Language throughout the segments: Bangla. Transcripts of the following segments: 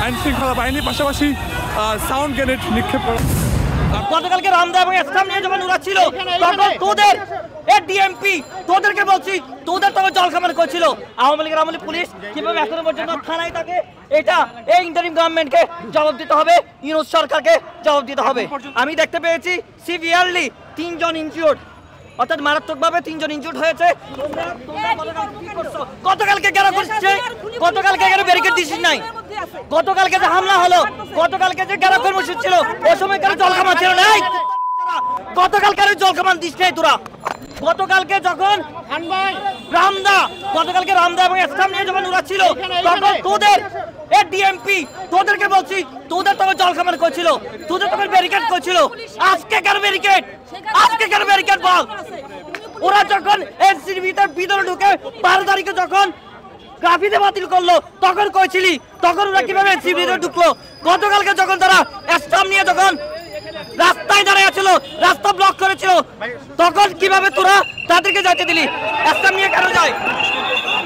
আইন শৃঙ্খলা বাহিনীর পাশাপাশি সাউন্ড গ্রেনেড নিক্ষেপ করা। গতকালকে রামদা এবং ইসলাম নিয়ে যখন ওরা ছিল তখন তোদের ডিএমপি তোদেরকে বলছি তোদের তবে জল খাবার করছিল আওয়ামী লীগের আমলে পুলিশ কিভাবে এখনো পর্যন্ত থানায় থাকে এটা এই ইন্টারিম গভর্নমেন্টকে জবাব দিতে হবে, ইউনূস সরকারকে জবাব দিতে হবে। আমি দেখতে পেয়েছি সিভিয়ারলি 3 জন ইনজিউর্ড, অর্থাৎ মারাত্মকভাবে 3 জন ইনজিউর্ড হয়েছে। গতকালকে কেন করছে? গতকালকে কেন ব্যারিকেড দিছিস নাই? গতকালকে যে হামলা হলো, গতকালকে যে গ্যারা কর্মসূচি ছিল ওই সময় কেন জল কামান ছিল না? গতকালকে জল কামান দিস নাই তোরা। গতকালকে যখন রামদা এবং ইসলাম নিয়ে যখন ওরা ছিল তখন তোদের ডিএমপি তোদেরকে বলছি তোদের তবে জল কামান করছিল, তোদের তবে ব্যারিকেড করছিল। আজকে কেন ব্যারিকেড? আজকে কেন ব্যারিকেড বল? ওরা যখন এনসির ভিতরে ঢুকে 12 তারিখে যখন গ্রাফিতে বাতিল করলো তখন কইছিলি তখন ওরা কিভাবে এনসির ভিতরে ঢুকলো? গতকালকে যখন তারা ইসলাম নিয়ে যখন রাস্তায় দাঁড়িয়ে ছিল, রাস্তা ব্লক করেছিল, তখন কিভাবে তোরা তাদেরকে যাইতে দিলি? ইসলাম নিয়ে কেন যায়?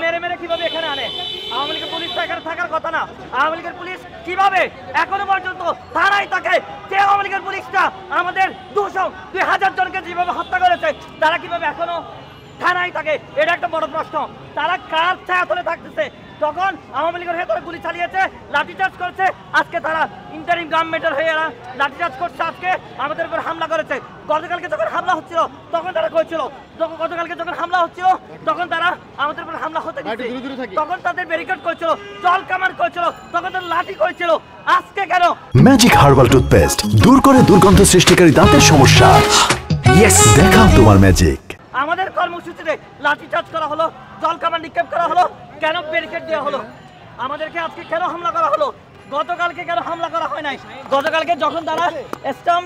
মেরে মেরে কিভাবে এখানে আনে? আওয়ামী লীগের পুলিশ তো এখানে থাকার কথা না। আওয়ামী লীগের পুলিশ কিভাবে এখনো পর্যন্ত থানায় থাকে? যে আওয়ামী লীগের পুলিশটা আমাদের 200-2000 জনকে যেভাবে হত্যা করেছে তারা কিভাবে এখনো থানায় থাকে? এটা একটা বড় প্রশ্ন। তারা কার ছায়াতলে থাকতেছে? তখন আওয়ামী লীগের হয়ে তারা গুলি চালিয়েছে, লাঠিচার্জ করছে। আজকে তারা ইন্টারিম গভর্নমেন্টের হয়ে লাঠিচার্জ করছে, আজকে আমাদের উপর হামলা করেছে। গতকালকে যখন হামলা হচ্ছিল তখন তারা কইছিল, গতকালকে যখন হামলা হচ্ছিল তখন তারা আমাদের উপর হামলা হতে দিচ্ছে, তখন তাদের ব্যারিকেড করছিল, জল কামান করছিল, তখন তাদের লাঠি করছিল। আজকে কেন? ম্যাজিক হার্বাল টুথপেস্ট দূর করে দুর্গন্ধ সৃষ্টিকারী দাঁতের সমস্যা। ইয়েস, দেখাও তোমার ম্যাজিক। আমাদের কর্মসূচিতে লাঠিচার্জ করা হলো, জল কামান নিক্ষেপ করা হলো, কেন ব্যারিকেড দেওয়া হলো? আমাদেরকে আজকে কেন হামলা করা হলো? গতকালকে কেন হামলা করা হয় নাই? গতকালকে যখন তারা স্টাম্প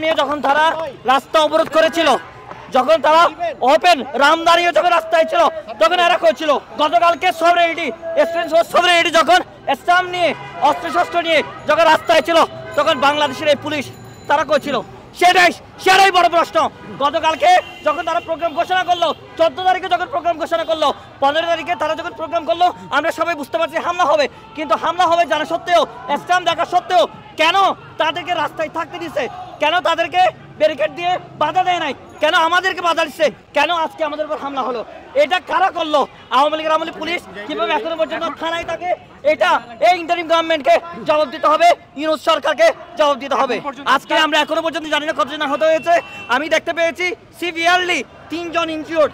নিয়ে যখন তারা রাস্তা অবরোধ করেছিল, যখন তারা ওপেন রামদানিও যখন রাস্তায় ছিল তখন এরা করেছিল। গতকালকে সবরেডি যখন স্টাম্প নিয়ে অস্ত্রশস্ত্র নিয়ে যখন রাস্তায় ছিল তখন বাংলাদেশের এই পুলিশ তারা করেছিল। সেটাই বড় প্রশ্ন। গতকালকে যখন তারা প্রোগ্রাম ঘোষণা করলো, 14 তারিখে যখন প্রোগ্রাম ঘোষণা করলো, 15 তারিখে তারা যখন প্রোগ্রাম করলো, আমরা সবাই বুঝতে পারছি হামলা হবে। কিন্তু হামলা হবে জানা সত্ত্বেও, স্ট্যাম্প দেখা সত্ত্বেও কেন তাদেরকে রাস্তায় থাকতে দিচ্ছে? কেন তাদেরকে ব্যারিকেড দিয়ে বাধা দেয় নাই? কেন আমাদেরকে বাধা দিচ্ছে? কেন আজকে আমাদের উপর হামলা হলো? এটা কারা করলো? আওয়ামী লীগের আমলে পুলিশ কিভাবে এখনো পর্যন্ত থানায় থাকে এটা এই ইন্টারিম গভর্নমেন্টকে জবাব দিতে হবে, ইউনূস সরকারকে জবাব দিতে হবে। আজকে আমরা এখনো পর্যন্ত জানি না কতজন আহত হয়েছে। আমি দেখতে পেয়েছি সিভিয়ারলি 3 জন ইনজিউর্ড,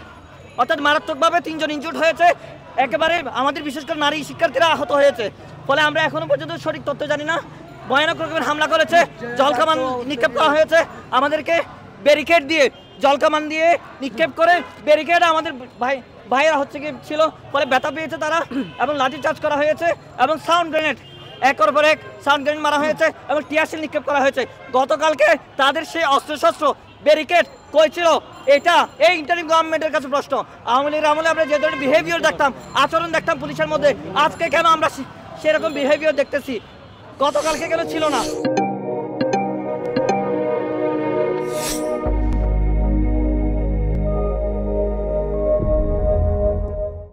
অর্থাৎ মারাত্মকভাবে 3 জন ইনজিউর্ড হয়েছে। একেবারে আমাদের বিশেষ করে নারী শিক্ষার্থীরা আহত হয়েছে। ফলে আমরা এখনো পর্যন্ত সঠিক তথ্য জানি না। ভয়ানক রকমের হামলা করেছে, জল কামান নিক্ষেপ করা হয়েছে, আমাদেরকে ব্যারিকেড দিয়ে জল কামান দিয়ে নিক্ষেপ করে ব্যারিকেড আমাদের ভাইয়েরা হচ্ছে কি ছিল, ফলে ব্যথা পেয়েছে তারা, এবং লাঠি চার্জ করা হয়েছে এবং সাউন্ড গ্রেনেড একের পর এক সাউন্ড গ্রেনেড মারা হয়েছে এবং টিয়ারশেল নিক্ষেপ করা হয়েছে। গতকালকে তাদের সেই অস্ত্রশস্ত্র ব্যারিকেড কই ছিল? এটা এই ইন্টারিম গভর্নমেন্টের কাছে প্রশ্ন। আওয়ামী লীগের আমলে আমরা যে ধরনের বিহেভিয়ার দেখতাম, আচরণ দেখতাম পুলিশের মধ্যে, আজকে কেন আমরা সেরকম বিহেভিয়ার দেখতেছি? গতকালকে কেন ছিল না?